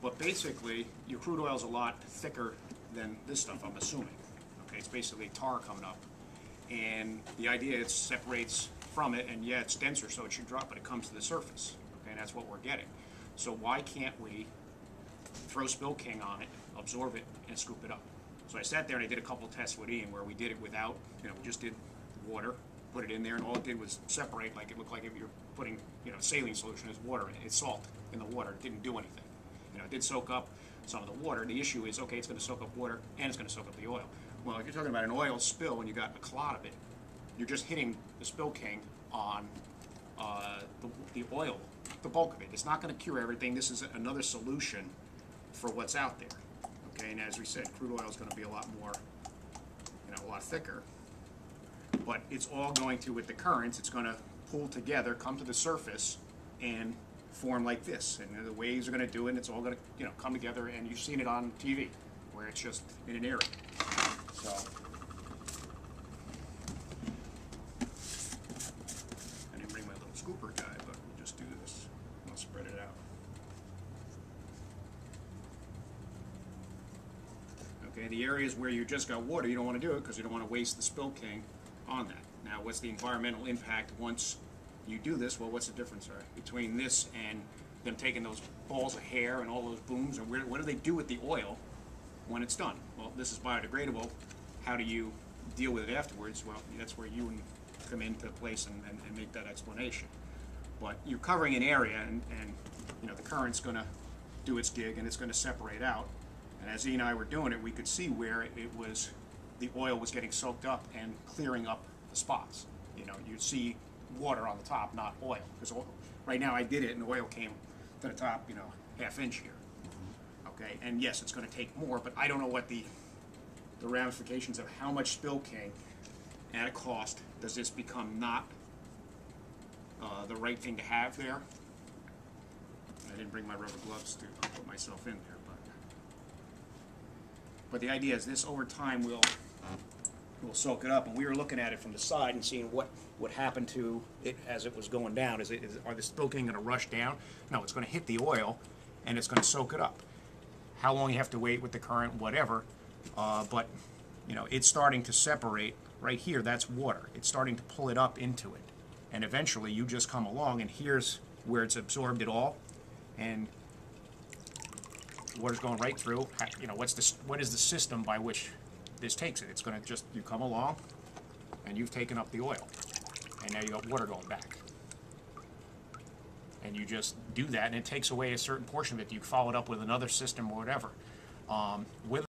But basically, your crude oil is a lot thicker than this stuff, I'm assuming. Okay, it's basically tar coming up. And the idea it separates from it, and yeah, it's denser, so it should drop, but it comes to the surface. Okay, and that's what we're getting. So why can't we throw Spill King on it, absorb it, and scoop it up? So I sat there and I did a couple tests with Ian where we did it without, we just did water, put it in there, and all it did was separate, like it looked like if you're putting, saline solution as water in it. It's salt in the water. It didn't do anything. It did soak up some of the water. The issue is, okay, it's going to soak up water and it's going to soak up the oil. Well, if you're talking about an oil spill and you got a clot of it, you're just hitting the Spill King on the oil, the bulk of it. It's not going to cure everything. This is another solution for what's out there. Okay, and as we said, crude oil is going to be a lot more, a lot thicker. But it's all going to, with the currents, it's going to pull together, come to the surface, and form like this. And the waves are going to do it, and it's all going to, come together, and you've seen it on TV, where it's just in an area. So, I didn't bring my little scooper guy, but we'll just do this. I'll spread it out. Okay, the areas where you just got water, you don't want to do it because you don't want to waste the Spill King on that. Now, what's the environmental impact once you do this? Well, what's the difference between this and them taking those balls of hair and all those booms, and what do they do with the oil when it's done? Well, this is biodegradable. How do you deal with it afterwards? Well, that's where you come into place and make that explanation. But you're covering an area, and the current's going to do its gig, and it's going to separate out. And as Ian and I were doing it, we could see where the oil was getting soaked up and clearing up the spots. You'd see water on the top, not oil. Because right now I did it, and the oil came to the top, half inch here. Okay, and yes, it's going to take more, but I don't know what the ramifications of how much Spill King at a cost does this become not the right thing to have there. I didn't bring my rubber gloves to put myself in there, but the idea is this over time will soak it up, and we were looking at it from the side and seeing what would happen to it as it was going down. Are the Spill King going to rush down? No, it's going to hit the oil, and it's going to soak it up. How long you have to wait with the current, whatever, but it's starting to separate right here. That's water. It's starting to pull it up into it, and eventually you just come along, and here's where it's absorbed it all, and water's going right through. What is the system by which this takes it? It's going to just, you come along, and you've taken up the oil, and now you got water going back. And you just do that, and it takes away a certain portion of it. You follow it up with another system or whatever. With